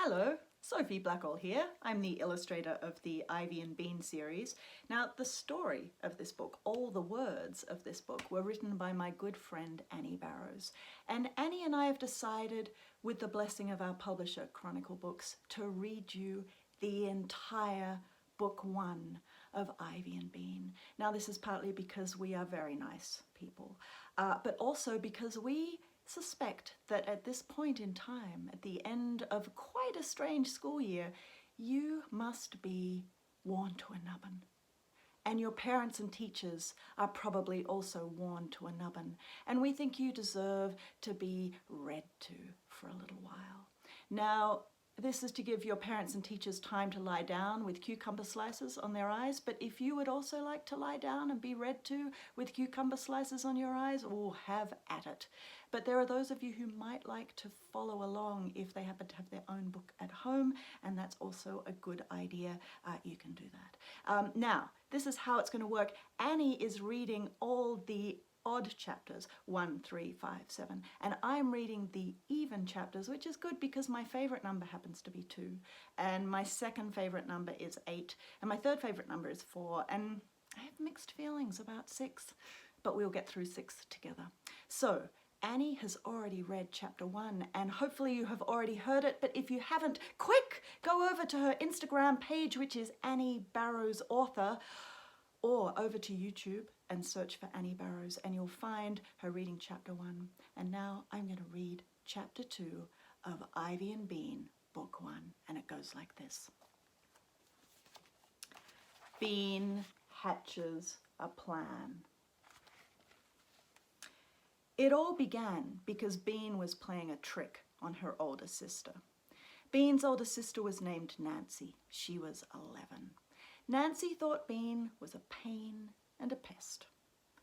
Hello, Sophie Blackall here. I'm the illustrator of the Ivy and Bean series. Now, the story of this book, all the words of this book, were written by my good friend Annie Barrows. And Annie and I have decided, with the blessing of our publisher, Chronicle Books, to read you the entire book one of Ivy and Bean. Now, this is partly because we are very nice people, but also because we suspect that at this point in time, at the end of quite a strange school year, you must be worn to a nubbin. And your parents and teachers are probably also worn to a nubbin. And we think you deserve to be read to for a little while. Now, this is to give your parents and teachers time to lie down with cucumber slices on their eyes, but if you would also like to lie down and be read to with cucumber slices on your eyes, oh, have at it. But there are those of you who might like to follow along if they happen to have their own book at home, and that's also a good idea. You can do that. Now, this is how it's going to work. Annie is reading all the odd chapters, 1, 3, 5, 7, and I'm reading the even chapters, which is good because my favorite number happens to be 2, and my second favorite number is 8, and my third favorite number is 4, and I have mixed feelings about 6, but we'll get through 6 together. So Annie has already read chapter 1, and hopefully you have already heard it, but if you haven't, quick, go over to her Instagram page, which is Annie Barrows Author, or over to YouTube and search for Annie Barrows, and you'll find her reading chapter 1. And now I'm going to read chapter 2 of Ivy and Bean, book 1, and it goes like this. Bean hatches a plan. It all began because Bean was playing a trick on her older sister. Bean's older sister was named Nancy. She was 11. Nancy thought Bean was a pain and a pest.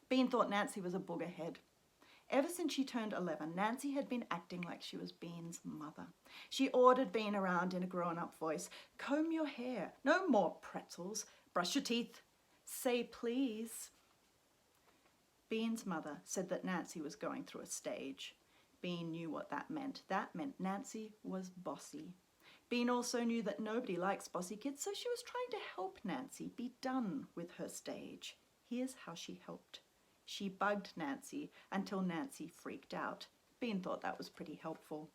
Bean thought Nancy was a boogerhead. Ever since she turned 11, Nancy had been acting like she was Bean's mother. She ordered Bean around in a grown-up voice. Comb your hair. No more pretzels. Brush your teeth. Say please. Bean's mother said that Nancy was going through a stage. Bean knew what that meant. That meant Nancy was bossy. Bean also knew that nobody likes bossy kids, so she was trying to help Nancy be done with her stage. Here's how she helped. She bugged Nancy until Nancy freaked out. Bean thought that was pretty helpful.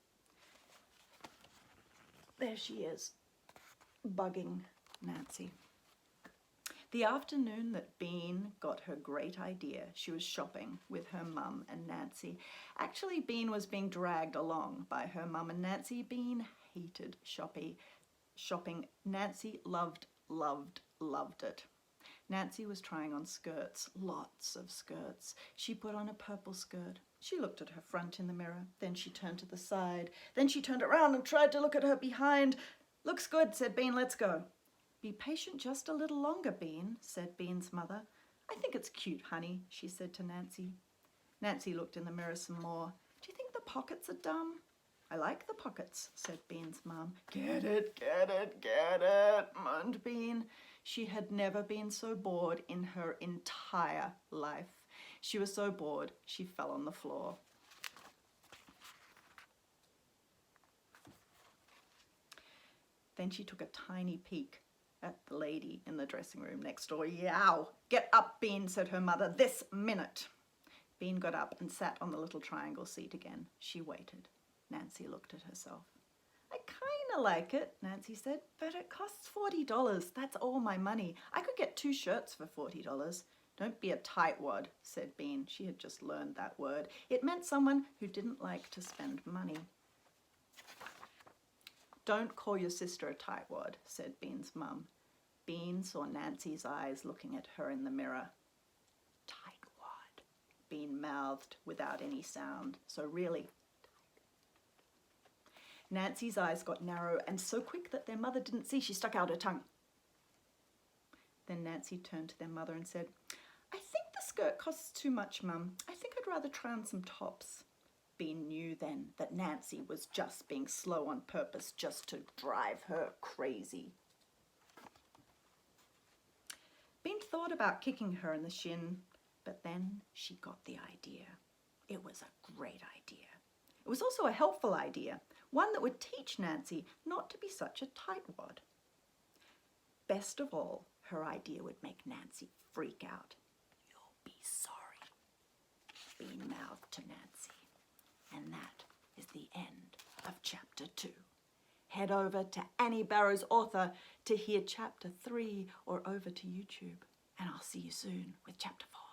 There she is, bugging Nancy. The afternoon that Bean got her great idea, she was shopping with her mum and Nancy. Actually, Bean was being dragged along by her mum and Nancy. Bean hated shopping. Nancy loved it. Nancy was trying on skirts, lots of skirts. She put on a purple skirt. She looked at her front in the mirror. Then she turned to the side. Then she turned around and tried to look at her behind. Looks good, said Bean, let's go. Be patient just a little longer, Bean, said Bean's mother. I think it's cute, honey, she said to Nancy. Nancy looked in the mirror some more. Do you think the pockets are dumb? I like the pockets, said Bean's mum. Get it, moaned Bean. She had never been so bored in her entire life. She was so bored, she fell on the floor. Then she took a tiny peek at the lady in the dressing room next door. Yow! Get up, Bean, said her mother, this minute. Bean got up and sat on the little triangle seat again. She waited. Nancy looked at herself. I kinda like it, Nancy said, but it costs $40. That's all my money. I could get 2 shirts for $40. Don't be a tightwad, said Bean. She had just learned that word. It meant someone who didn't like to spend money. Don't call your sister a tightwad, said Bean's mum. Bean saw Nancy's eyes looking at her in the mirror. Tightwad, Bean mouthed without any sound. So really, Nancy's eyes got narrow and so quick that their mother didn't see. She stuck out her tongue. Then Nancy turned to their mother and said, I think the skirt costs too much, Mum. I think I'd rather try on some tops. Bean knew then that Nancy was just being slow on purpose, just to drive her crazy. Bean thought about kicking her in the shin, but then she got the idea. It was a great idea. It was also a helpful idea. one that would teach Nancy not to be such a tightwad. Best of all, her idea would make Nancy freak out. "You'll be sorry," Bean mouthed to Nancy. And that is the end of chapter 2. Head over to Annie Barrows Author to hear chapter 3 or over to YouTube. And I'll see you soon with chapter 4.